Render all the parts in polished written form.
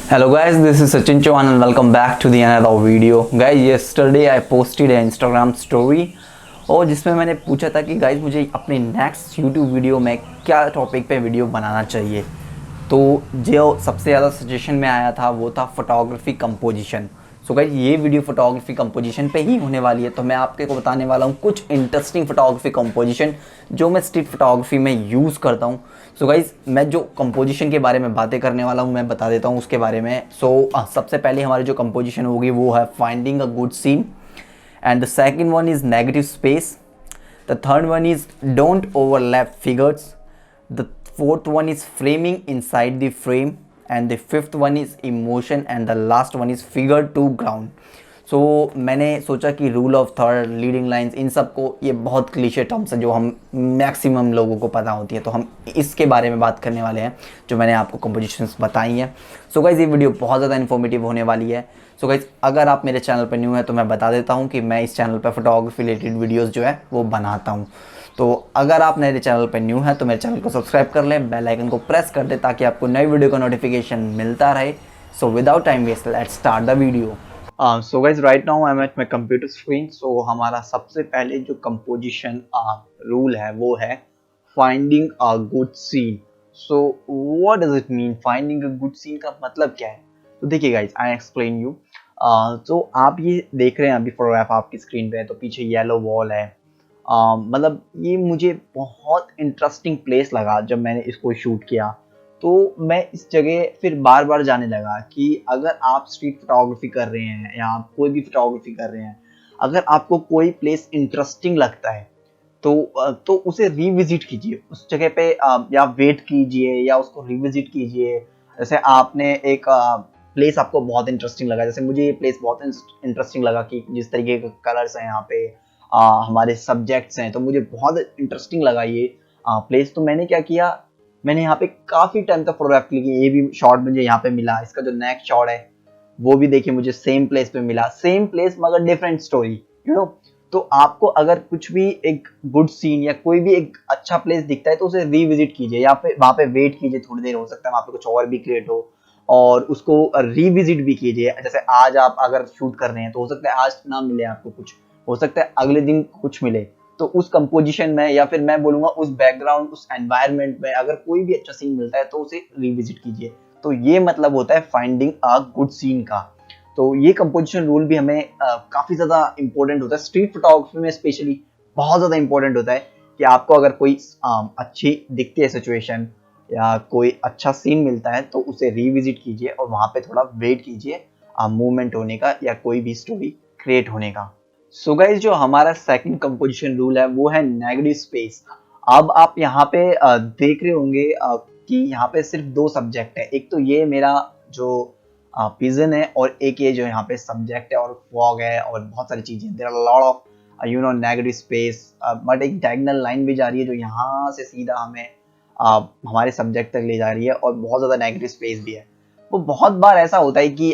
Hello guys, this is Sachin Chauhan and welcome back to the another video. Guys, yesterday I posted an Instagram story और जिसमें मैंने पूछा था कि guys मुझे अपने नेक्स्ट यूट्यूब वीडियो में क्या टॉपिक पे वीडियो बनाना चाहिए। तो जो सबसे ज़्यादा सजेशन में आया था वो था फोटोग्राफी कंपोजिशन। सो गाइज ये वीडियो फोटोग्राफी कंपोजिशन पे ही होने वाली है। तो मैं आपको बताने वाला हूँ कुछ इंटरेस्टिंग फोटोग्राफी कंपोजिशन जो मैं स्ट्रीट फोटोग्राफी में यूज़ करता हूँ। सो गाइज मैं जो कंपोजिशन के बारे में बातें करने वाला हूँ मैं बता देता हूँ उसके बारे में। सबसे पहले हमारी जो कंपोजिशन होगी वो है finding a good scene, and the second one is negative space, the third one is don't overlap figures, the fourth one is framing inside the frame, and the fifth one is emotion, and the last one is figure to ground. मैंने सोचा कि rule of third, leading lines, इन सब को, ये बहुत cliché terms है जो हम मैक्सिमम लोगों को पता होती है, तो हम इसके बारे में बात करने वाले हैं जो मैंने आपको कंपोजिशंस बताई हैं। गाइज ये वीडियो बहुत ज़्यादा इन्फॉर्मेटिव होने वाली है। गाइज अगर आप मेरे चैनल पर न्यू है तो मैं बता देता हूँ कि मैं इस चैनल पर फोटोग्राफी रिलेटेड वीडियोज़ जो है वो बनाता हूँ। तो अगर आप मेरे चैनल पर न्यू है तो मेरे चैनल को सब्सक्राइब कर लें, बेल आइकन को प्रेस कर दें ताकि आपको नई वीडियो का नोटिफिकेशन मिलता रहे। Without time waste, let's start the video. Guys right now I am at my computer screen. हमारा सबसे पहले जो कंपोजिशन रूल है वो है finding a good scene. What does it mean? Finding a good scene का मतलब क्या है? तो देखिए गाइज, आई एक्सप्लेन यू। तो आप ये देख रहे हैं अभी फोटोग्राफ आपकी स्क्रीन पे है, तो पीछे येलो वॉल है। मतलब ये मुझे बहुत इंटरेस्टिंग प्लेस लगा जब मैंने इसको शूट किया। तो मैं इस जगह फिर बार बार जाने लगा कि अगर आप स्ट्रीट फोटोग्राफी कर रहे हैं या आप कोई भी फोटोग्राफी कर रहे हैं, अगर आपको कोई प्लेस इंटरेस्टिंग लगता है तो उसे रिविजिट कीजिए उस जगह पे, या वेट कीजिए या उसको रिविजिट कीजिए। जैसे आपने एक प्लेस आपको बहुत इंटरेस्टिंग लगा, जैसे मुझे ये प्लेस बहुत इंटरेस्टिंग लगा कि जिस तरीके के कलर्स हैं यहाँ पे, हमारे सब्जेक्ट्स हैं, तो मुझे बहुत इंटरेस्टिंग लगा ये प्लेस। तो मैंने क्या किया, मैंने यहाँ पे काफी टाइम तक फोटोग्राफ की। ये भी शॉट मुझे यहाँ पे मिला, इसका जो नेक्स्ट शॉट है वो भी देखिए मुझे सेम प्लेस पे मिला, सेम प्लेस मगर डिफरेंट स्टोरी, यू नो। तो आपको अगर कुछ भी एक गुड सीन या कोई भी एक अच्छा प्लेस दिखता है तो उसे रिविजिट कीजिए या फिर वहां पे वेट कीजिए थोड़ी देर, हो सकता है वहां पे कुछ और भी क्रिएट हो, और उसको रिविजिट भी कीजिए। जैसे आज आप अगर शूट कर रहे हैं तो हो सकता है आज ना मिले आपको कुछ, हो सकता है अगले दिन कुछ मिले। तो उस कंपोजिशन में या फिर मैं बोलूंगा उस बैकग्राउंड, उस एनवायरनमेंट में अगर कोई भी अच्छा सीन मिलता है तो उसे रिविजिट कीजिए। तो ये मतलब होता है फाइंडिंग अ गुड सीन का। तो ये कंपोजिशन रूल भी हमें काफी ज्यादा इंपॉर्टेंट होता है स्ट्रीट फोटोग्राफी में, स्पेशली बहुत ज्यादा इंपॉर्टेंट होता है कि आपको अगर कोई अच्छी दिखती है सिचुएशन या कोई अच्छा सीन मिलता है तो उसे रिविजिट कीजिए और वहां पे थोड़ा वेट कीजिए मूवमेंट होने का या कोई भी स्टोरी क्रिएट होने का। गाइस जो हमारा सेकंड कंपोजिशन रूल है वो है नेगेटिव स्पेस। अब आप यहाँ पे देख रहे होंगे कि यहाँ पे सिर्फ दो सब्जेक्ट है, एक तो ये मेरा जो पिजन है और एक ये जो यहाँ पे सब्जेक्ट है और फॉग है और बहुत सारी चीजें। There are lot of negative space, but एक डायगोनल लाइन भी जा रही है जो यहाँ से सीधा हमें हमारे सब्जेक्ट तक ले जा रही है और बहुत ज्यादा नेगेटिव स्पेस भी है। वो बहुत बार ऐसा होता है कि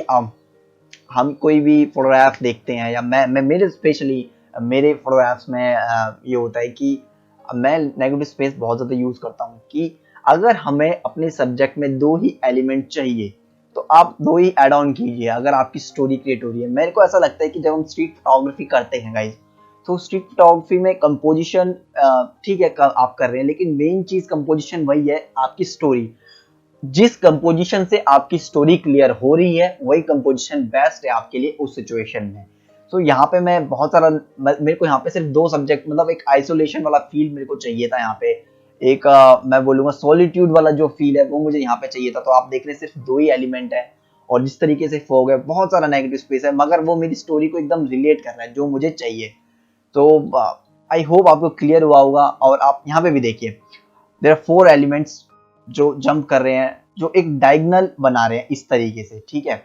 हम कोई भी फोटोग्राफ देखते हैं या मैं मेरे स्पेशली मेरे फोटोग्राफ्स में ये होता है कि मैं नेगेटिव स्पेस बहुत ज़्यादा यूज़ करता हूँ कि अगर हमें अपने सब्जेक्ट में दो ही एलिमेंट चाहिए तो आप दो ही ऐड ऑन कीजिए अगर आपकी स्टोरी क्रिएट हो रही है। मेरे को ऐसा लगता है कि जब हम स्ट्रीट फोटोग्राफी करते हैं गाइज, तो स्ट्रीट फोटोग्राफी में कंपोजिशन ठीक है आप कर रहे हैं, लेकिन मेन चीज़ कंपोजिशन वही है, आपकी स्टोरी। जिस कंपोजिशन से आपकी स्टोरी क्लियर हो रही है वही कंपोजिशन बेस्ट है आपके लिए उस सिचुएशन में। यहाँ पे मैं बहुत सारा, मेरे को यहाँ पे सिर्फ दो सब्जेक्ट, मतलब एक आइसोलेशन वाला फील मेरे को चाहिए था यहाँ पे, एक मैं बोलूंगा सॉलिट्यूड वाला जो फील है वो मुझे यहाँ पे चाहिए था। तो आप देख रहे हैं सिर्फ दो ही एलिमेंट है और जिस तरीके से फॉग है, बहुत सारा नेगेटिव स्पेस है, मगर वो मेरी स्टोरी को एकदम रिलेट कर रहा है जो मुझे चाहिए। तो आई होप आपको क्लियर हुआ होगा। और आप यहाँ पे भी देखिए, देयर आर फोर एलिमेंट्स जो जंप कर रहे हैं, जो एक डायगोनल बना रहे हैं इस तरीके से, ठीक है।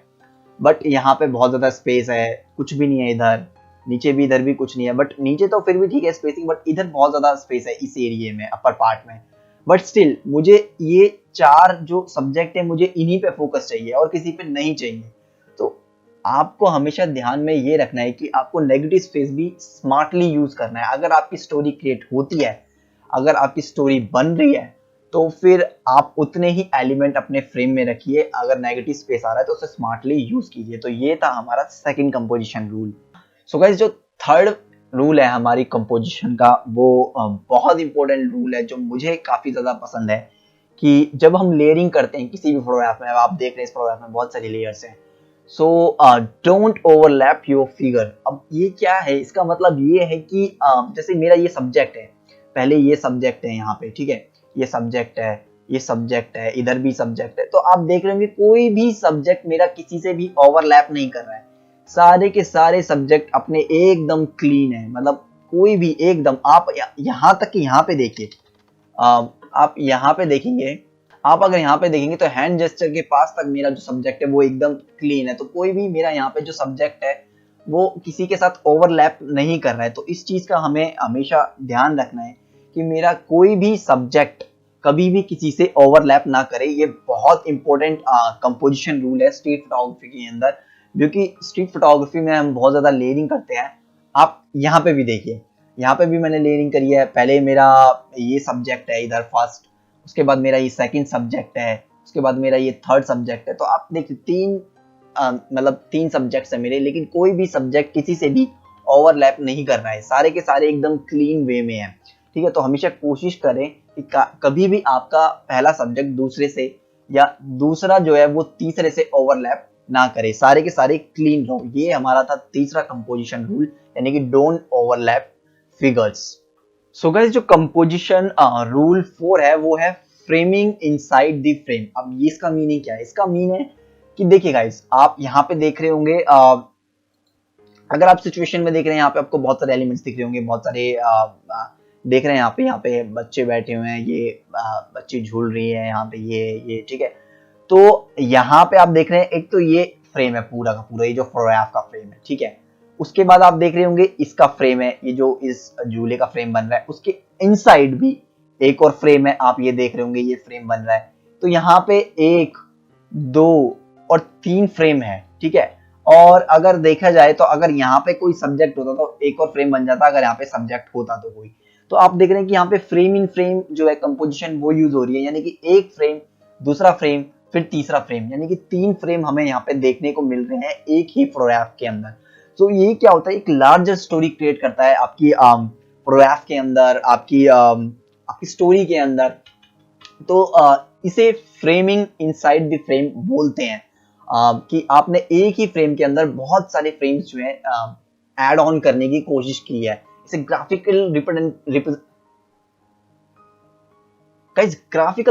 बट यहाँ पे बहुत ज्यादा स्पेस है, कुछ भी नहीं है इधर, नीचे भी इधर भी कुछ नहीं है, बट नीचे तो फिर भी ठीक है स्पेसिंग, बट इधर बहुत ज्यादा स्पेस है इस एरिया में, अपर पार्ट में। बट स्टिल मुझे ये चार जो सब्जेक्ट है मुझे इन्हीं पे फोकस चाहिए और किसी पे नहीं चाहिए। तो आपको हमेशा ध्यान में ये रखना है कि आपको नेगेटिव स्पेस भी स्मार्टली यूज करना है। अगर आपकी स्टोरी क्रिएट होती है, अगर आपकी स्टोरी बन रही है, तो फिर आप उतने ही एलिमेंट अपने फ्रेम में रखिए, अगर नेगेटिव स्पेस आ रहा है तो उसे स्मार्टली यूज कीजिए। तो ये था हमारा सेकंड कंपोजिशन रूल। सो गाइस, जो थर्ड रूल है हमारी कंपोजिशन का, वो बहुत इंपॉर्टेंट रूल है जो मुझे काफी ज्यादा पसंद है, कि जब हम लेयरिंग करते हैं किसी भी फोटोग्राफ में, आप देख रहे हैं इस फोटोग्राफ में बहुत सारी लेयर्स हैं, so don't overlap your figure. अब ये क्या है, इसका मतलब ये है कि जैसे मेरा ये सब्जेक्ट है, पहले ये सब्जेक्ट है यहाँ पे, ठीक है, ये सब्जेक्ट है, ये सब्जेक्ट है, इधर भी सब्जेक्ट है, तो आप देख रहे होंगे कोई भी सब्जेक्ट मेरा किसी से भी ओवरलैप नहीं कर रहा है। सारे के सारे सब्जेक्ट अपने एकदम क्लीन है, मतलब कोई भी एकदम, आप यहाँ तक कि यहाँ पे देखिए, आप यहाँ पे देखेंगे, आप अगर यहाँ पे देखेंगे तो हैंड जेस्चर के पास तक मेरा जो सब्जेक्ट है वो एकदम क्लीन है। तो कोई भी मेरा यहाँ पे जो सब्जेक्ट है वो किसी के साथ ओवरलैप नहीं कर रहा है। तो इस चीज का हमें हमेशा ध्यान रखना है कि मेरा कोई भी सब्जेक्ट कभी भी किसी से ओवरलैप ना करे। ये बहुत इंपॉर्टेंट कंपोजिशन रूल है स्ट्रीट फोटोग्राफी के अंदर, क्योंकि स्ट्रीट फोटोग्राफी में हम बहुत ज्यादा लेयरिंग करते हैं। आप यहाँ पे भी देखिए, यहाँ पे भी मैंने लेयरिंग करी है। पहले मेरा ये सब्जेक्ट है इधर फर्स्ट, उसके बाद मेरा ये सेकंड सब्जेक्ट है, उसके बाद मेरा ये थर्ड सब्जेक्ट है। तो आप देखिए मतलब तीन सब्जेक्ट्स है मेरे, लेकिन कोई भी सब्जेक्ट किसी से भी ओवरलैप नहीं कर रहा है, सारे के सारे एकदम क्लीन वे में है। ठीक है, तो हमेशा कोशिश करें कि कभी भी आपका पहला सब्जेक्ट दूसरे से या दूसरा जो है वो तीसरे से ओवरलैप ना करे, सारे के सारे क्लीन रहो। ये हमारा था तीसरा कंपोजिशन रूल, यानी कि don't overlap figures. So guys, जो कंपोजिशन रूल 4 है वो है फ्रेमिंग इनसाइड द फ्रेम। अब ये इसका मीनिंग क्या है? इसका मीन है कि देखिए गाइस, आप यहाँ पे देख रहे होंगे, अगर आप सिचुएशन में देख रहे हैं, यहाँ पे आपको बहुत सारे एलिमेंट्स दिख रहे होंगे, बहुत सारे देख रहे हैं यहाँ पे बच्चे बैठे हुए हैं, ये बच्ची झूल रही है यहाँ पे, ये ठीक है। तो यहाँ पे आप देख रहे हैं, एक तो ये फ्रेम है पूरा का पूरा, ये जो फोटोग्राफ का फ्रेम है, ठीक है। उसके बाद आप देख रहे होंगे इसका फ्रेम है, ये जो इस झूले का फ्रेम बन रहा है, उसके इनसाइड भी एक और फ्रेम है, आप ये देख रहे होंगे ये फ्रेम बन रहा है। तो यहाँ पे 1, 2 और 3 फ्रेम है, ठीक है। और अगर देखा जाए तो अगर यहाँ पे कोई सब्जेक्ट होता तो एक और फ्रेम बन जाता, अगर यहाँ पे सब्जेक्ट होता तो कोई। तो आप देख रहे हैं कि यहाँ पे फ्रेम इन फ्रेम जो है कंपोजिशन वो यूज हो रही है, यानी कि एक फ्रेम, दूसरा फ्रेम, फिर तीसरा फ्रेम, यानी कि 3 फ्रेम हमें यहाँ पे देखने को मिल रहे हैं एक ही फोटोग्राफ के अंदर। तो ये क्या होता है, एक लार्जर स्टोरी क्रिएट करता है आपकी फोटोग्राफ के अंदर, आपकी स्टोरी के अंदर। तो इसे फ्रेमिंग इनसाइड द फ्रेम बोलते हैं, कि आपने एक ही फ्रेम के अंदर बहुत सारे फ्रेम्स जो है ऐड ऑन करने की कोशिश की है। इसे ग्राफिकल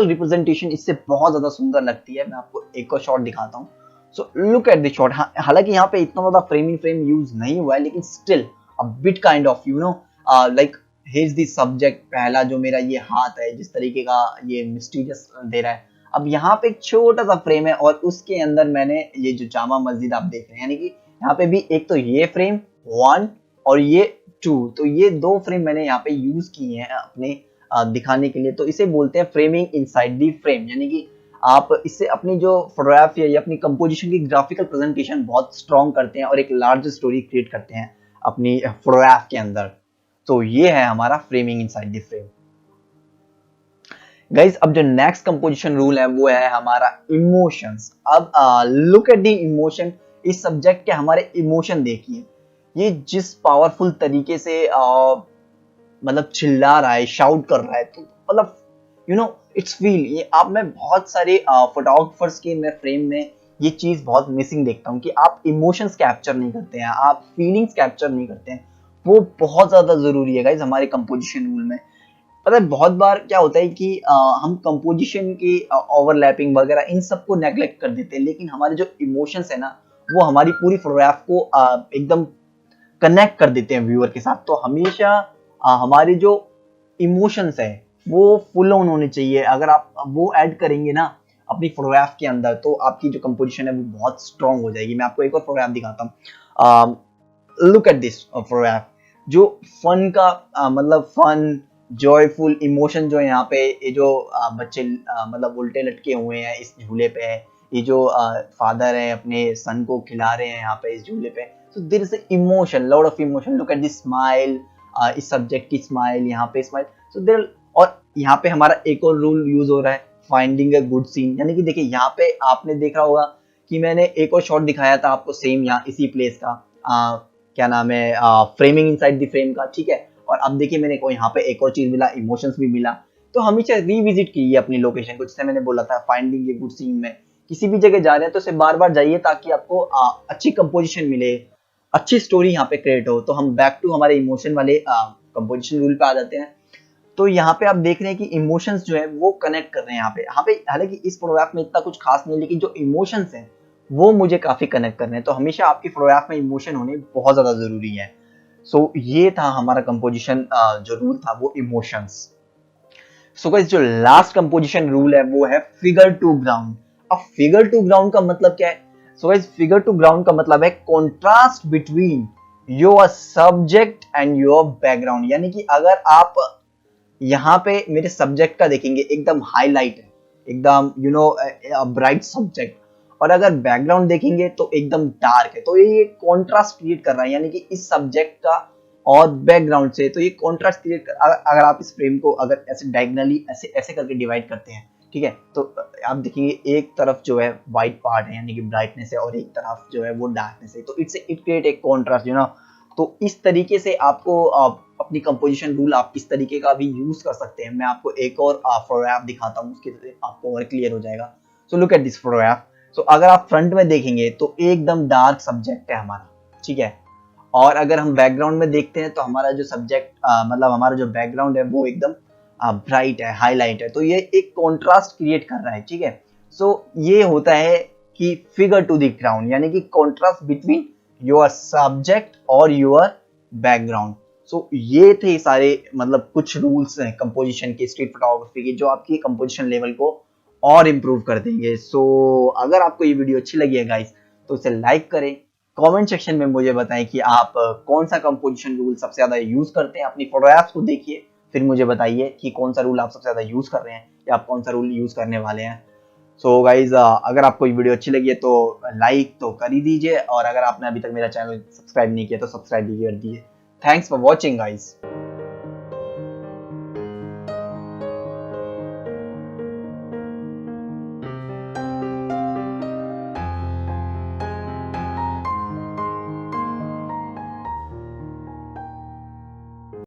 रिप्रेजेंटेशन इससे बहुत ज्यादा सुंदर लगती है। मैं आपको एक और शॉट दिखाता हूँ। सो लुक एट द शॉट। हालांकि यहाँ पे इतना ज्यादा फ्रेम इन फ्रेम यूज नहीं हुआ है, लेकिन still a bit kind of like his the subject. पहला जो मेरा ये हाथ है, जिस तरीके का ये मिस्टीरियस दे रहा है। अब यहाँ पे एक छोटा सा फ्रेम है और उसके अंदर मैंने ये जो जामा मस्जिद आप देख रहे हैं, यानी कि यहाँ पे भी एक तो ये फ्रेम 1 और ये 2, तो ये 2 फ्रेम मैंने यहाँ पे यूज किए हैं अपने दिखाने के लिए। तो इसे बोलते हैं फ्रेमिंग इनसाइड द फ्रेम, यानी कि आप इससे अपनी जो फोटोग्राफी है या अपनी कंपोजिशन की ग्राफिकल प्रेजेंटेशन बहुत स्ट्रॉन्ग करते हैं और एक लार्ज स्टोरी क्रिएट करते हैं अपनी फोटोग्राफ के अंदर। तो ये है हमारा framing inside the frame. Guys, अब जो नेक्स्ट कंपोजिशन रूल है वो है हमारा इमोशंस। अब लुक एट द इमोशन। इस सब्जेक्ट के हमारे इमोशन देखिए, ये जिस पावरफुल तरीके से मतलब चिल्ला रहा है, शाउट कर रहा है, तो मतलब इट्स फील। ये आप मैं बहुत सारे फोटोग्राफर्स के मैं फ्रेम में ये चीज बहुत मिसिंग देखता हूँ कि आप इमोशंस कैप्चर नहीं करते हैं, आप फीलिंग्स कैप्चर नहीं करते हैं। वो बहुत ज्यादा जरूरी है गाइस हमारे कंपोजिशन रूल में। पता है बहुत बार क्या होता है कि हम कंपोजिशन की ओवरलैपिंग वगैरह इन सबको नेग्लेक्ट कर देते हैं, लेकिन हमारे जो इमोशंस है ना, वो हमारी पूरी फोटोग्राफ को एकदम कनेक्ट कर देते हैं व्यूअर के साथ। तो हमेशा हमारे जो इमोशंस है वो फुल ऑन होने चाहिए। अगर आप वो ऐड करेंगे ना अपनी फोटोग्राफ के अंदर, तो आपकी जो कंपोजिशन है वो बहुत स्ट्रांग हो जाएगी। मैं आपको एक और फोटोग्राफ दिखाता हूँ। Look at this photograph. जो फन का मतलब फन जॉयफुल इमोशन जो है यहाँ पे, ये जो बच्चे मतलब उल्टे लटके हुए हैं इस झूले पे, ये जो फादर है अपने सन को खिला रहे हैं यहाँ पे इस झूले पे। So there is emotion, lot of emotion. Look at this smile, इस सब्जेक्ट की स्माइल, यहाँ पे स्माइल। सो देयर और यहाँ पे हमारा एक और रूल यूज हो रहा है, फाइंडिंग अ गुड सीन। यानी कि देखिए यहाँ पे आपने देखा होगा कि मैंने एक और शॉट दिखाया था आपको सेम यहाँ इसी प्लेस का, क्या नाम है, फ्रेमिंग इनसाइड द फ्रेम का, ठीक है। और अब देखिए मैंने को यहाँ पे एक और चीज मिला, इमोशंस भी मिला। तो हमेशा रिविजिट कीजिए अपनी लोकेशन को, जैसे मैंने बोला था फाइंडिंग ए गुड सीन में। किसी भी जगह जा रहे हैं तो उसे बार बार जाइए ताकि आपको अच्छी कंपोजिशन मिले, अच्छी स्टोरी यहाँ पे क्रिएट हो। तो हम बैक टू हमारे इमोशन वाले कंपोजिशन रूल पे आ जाते हैं। तो यहाँ पे आप देख रहे हैं कि इमोशंस जो है वो कनेक्ट कर रहे हैं यहाँ पे हालांकि इस फोटोग्राफ में इतना कुछ खास नहीं, लेकिन जो इमोशंस हैं वो मुझे काफी कनेक्ट कर रहे हैं। तो हमेशा आपकी फोटोग्राफ में इमोशन होने बहुत ज्यादा जरूरी है। सो ये था हमारा कंपोजिशन जो रूल था वो इमोशंस। सो गाइस जो लास्ट कंपोजिशन रूल है वो है फिगर टू ग्राउंड। अब फिगर टू ग्राउंड का मतलब क्या है? So guys figure to ground का मतलब है contrast between your subject and your background. यानी कि अगर आप यहाँ पे मेरे सब्जेक्ट का देखेंगे एकदम हाईलाइट है, एकदम ब्राइट सब्जेक्ट, और अगर बैकग्राउंड देखेंगे तो एकदम डार्क है। तो ये कॉन्ट्रास्ट क्रिएट कर रहा है, यानी कि इस सब्जेक्ट का और बैकग्राउंड से। तो ये कॉन्ट्रास्ट क्रिएट कर, अगर आप इस फ्रेम को अगर ऐसे डायगनली ऐसे ऐसे करके डिवाइड करते हैं, ठीक है, तो आप देखेंगे एक तरफ जो है व्हाइट पार्ट है यानी कि ब्राइटनेस है, और एक तरफ जो है वो डार्कनेस है। तो इट क्रिएट एक कॉन्ट्रास्ट तो इस तरीके से आपको अपनी कंपोजिशन रूल आप इस तरीके का भी यूज कर सकते हैं। मैं आपको एक और फोटोग्राफ दिखाता हूँ, उसके आपको और क्लियर हो जाएगा। So look at this photograph. So अगर आप फ्रंट में देखेंगे तो एकदम डार्क सब्जेक्ट है हमारा, ठीक है। और अगर हम बैकग्राउंड में देखते हैं तो हमारा जो सब्जेक्ट मतलब हमारा जो बैकग्राउंड है वो एकदम ब्राइट है, हाईलाइट है। तो ये एक कॉन्ट्रास्ट क्रिएट कर रहा है, ठीक है। सो ये होता है कि फिगर टू द ग्राउंड, यानी कि कॉन्ट्रास्ट बिटवीन योर सब्जेक्ट और योर बैकग्राउंड। सो ये थे सारे मतलब कुछ रूल्स हैं कंपोजिशन के, स्ट्रीट फोटोग्राफी के, जो आपकी कंपोजिशन लेवल को और इम्प्रूव कर देंगे। सो अगर आपको ये वीडियो अच्छी लगी है गाइस तो इसे लाइक करें, कमेंट सेक्शन में मुझे बताएं कि आप कौन सा कंपोजिशन रूल सबसे ज्यादा यूज करते हैं। अपनी फोटोग्राफ्स को देखिए, फिर मुझे बताइए कि कौन सा रूल आप सबसे ज्यादा यूज कर रहे हैं या आप कौन सा रूल यूज करने वाले हैं। सो गाइज अगर आपको ये वीडियो अच्छी लगी है तो लाइक तो कर ही दीजिए, और अगर आपने अभी तक मेरा चैनल सब्सक्राइब नहीं किया तो सब्सक्राइब भी कर दीजिए। Thanks for watching guys.